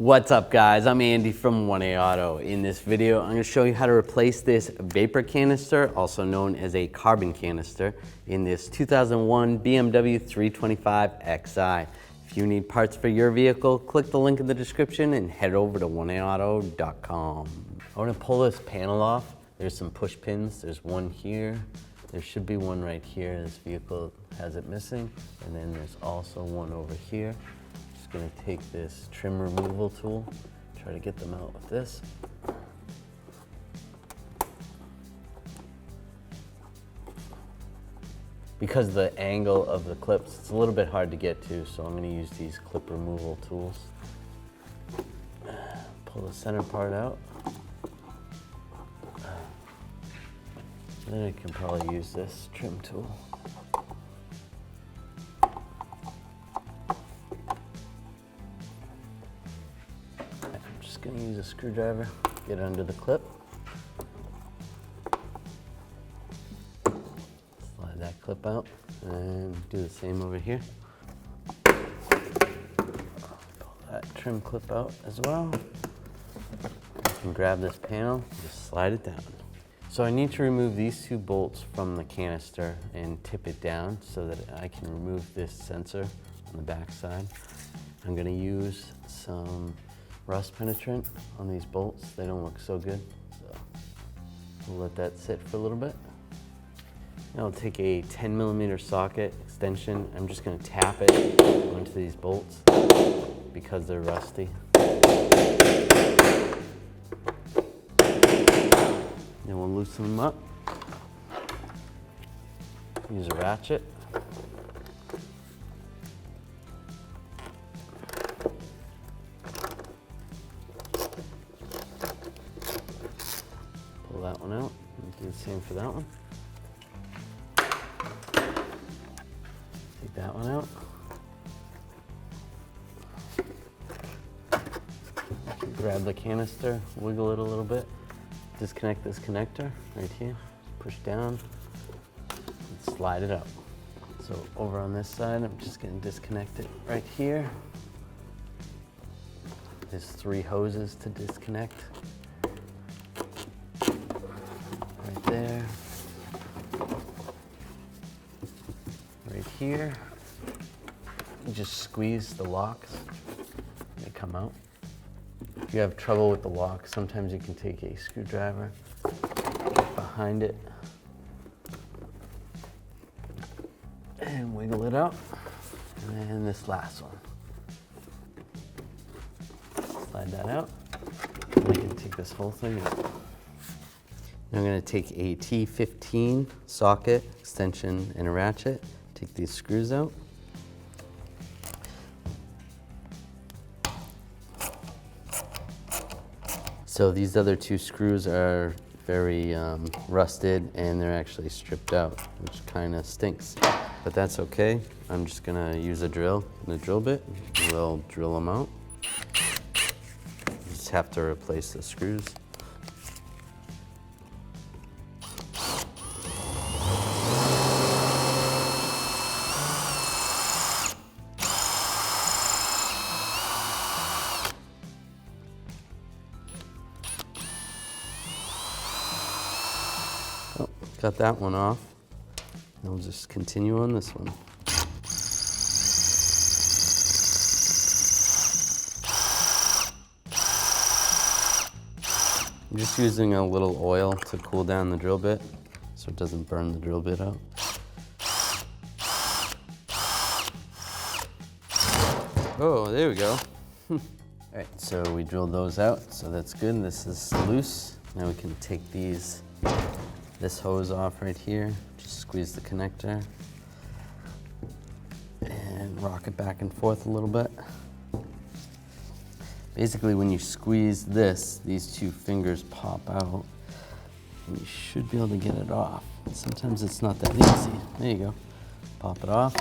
What's up guys, I'm Andy from 1A Auto. In this video, I'm going to show you how to replace this vapor canister, also known as a carbon canister, in this 2001 BMW 325Xi. If you need parts for your vehicle, click the link in the description and head over to 1AAuto.com. I want to pull this panel off. There's some push pins. There's one here. There should be one right here. This vehicle has it missing. And then there's also one over here. Going to take this trim removal tool, try to get them out with this. Because of the angle of the clips, it's a little bit hard to get to, so I'm going to use these clip removal tools. Pull the center part out. Then I can probably use this trim tool. Going to use a screwdriver, get it under the clip. Slide that clip out and do the same over here. Pull that trim clip out as well. You can grab this panel, just slide it down. So I need to remove these two bolts from the canister and tip it down so that I can remove this sensor on the back side. I'm going to use some rust penetrant on these bolts. They don't look so good, so we'll let that sit for a little bit. Now I'll take a 10mm socket extension. I'm just going to tap it onto these bolts because they're rusty. Then we'll loosen them up. Use a ratchet. That one out, and do the same for that one. Take that one out. Grab the canister, wiggle it a little bit, disconnect this connector right here, push down, and slide it out. So over on this side, I'm just going to disconnect it right here. There's 3 hoses to disconnect. There, right here, you just squeeze the locks, they come out. If you have trouble with the lock, sometimes you can take a screwdriver, get behind it, and wiggle it out. And then this last one, slide that out, and I can take this whole thing out. I'm going to take a T15 socket, extension, and a ratchet. Take these screws out. So these other 2 screws are very rusted and they're actually stripped out, which kind of stinks. But that's okay. I'm just going to use a drill and a drill bit. We'll drill them out. You just have to replace the screws. Oh, got that one off. Now we'll just continue on this one. I'm just using a little oil to cool down the drill bit so it doesn't burn the drill bit out. Oh, there we go. All right, so we drilled those out, so that's good. This is loose. Now we can take this hose off right here. Just squeeze the connector and rock it back and forth a little bit. Basically, when you squeeze this, these 2 fingers pop out, and you should be able to get it off. Sometimes it's not that easy. There you go. Pop it off.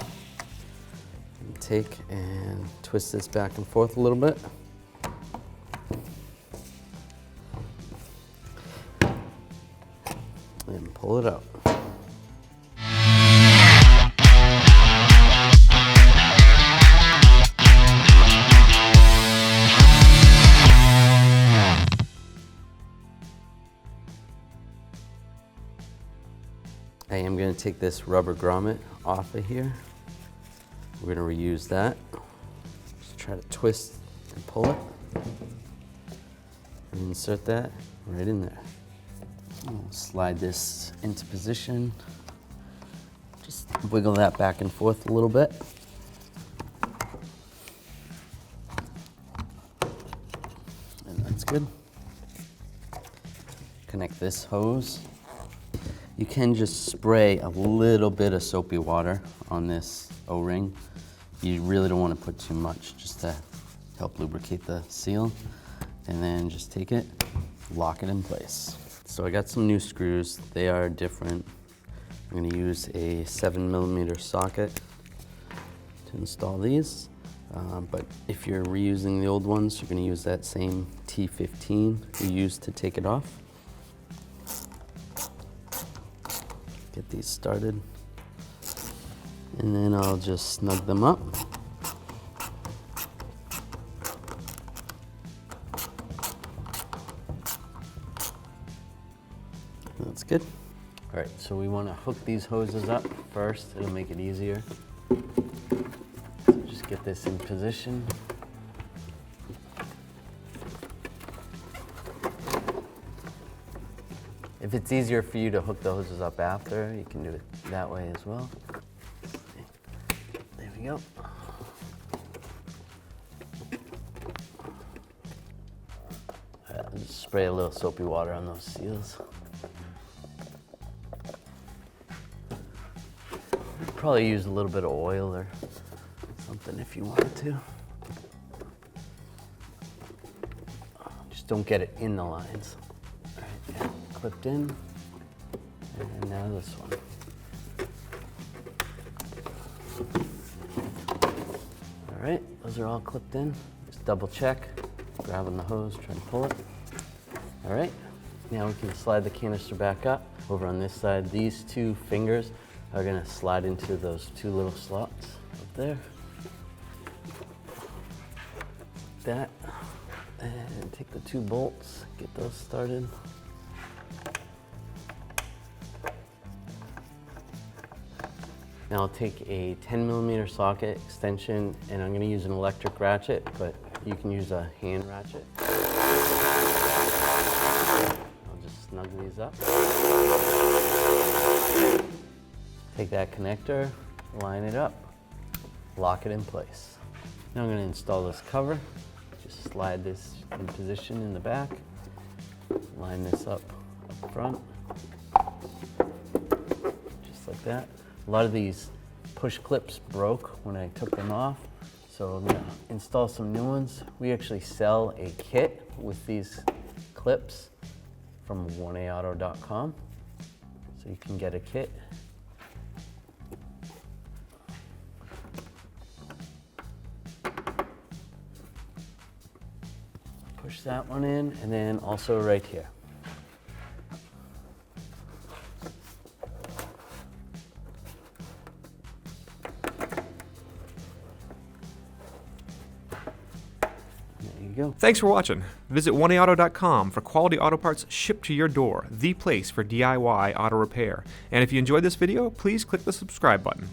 And take and twist this back and forth a little bit. And pull it out. gonna take this rubber grommet off of here. We're gonna reuse that. Just try to twist and pull it. And insert that right in there. We'll slide this into position. Just wiggle that back and forth a little bit. And that's good. Connect this hose. You can just spray a little bit of soapy water on this O-ring. You really don't want to put too much, just to help lubricate the seal. And then just take it, lock it in place. So I got some new screws. They are different. I'm going to use a 7mm socket to install these. But if you're reusing the old ones, you're going to use that same T15 you used to take it off. Get these started. And then I'll just snug them up. That's good. All right, so we want to hook these hoses up first. It'll make it easier. So just get this in position. If it's easier for you to hook the hoses up after, you can do it that way as well. There we go. Just spray a little soapy water on those seals. Probably use a little bit of oil or something if you wanted to. Just don't get it in the lines. All right, yeah, clipped in. And now this one. All right, those are all clipped in. Just double check, grabbing the hose, try to pull it. All right, now we can slide the canister back up. Over on this side, these two fingers are gonna slide into those two little slots up there. Like that. And take the two bolts, get those started. Now I'll take a 10mm socket extension, and I'm gonna use an electric ratchet, but you can use a hand ratchet. I'll just snug these up. Take that connector, line it up, lock it in place. Now I'm going to install this cover. Just slide this in position in the back, line this up front, just like that. A lot of these push clips broke when I took them off, so I'm going to install some new ones. We actually sell a kit with these clips from 1AAuto.com, so you can get a kit. Push that one in, and then also right here. There you go. Thanks for watching. Visit 1AAuto.com for quality auto parts shipped to your door, the place for DIY auto repair. And if you enjoyed this video, please click the subscribe button.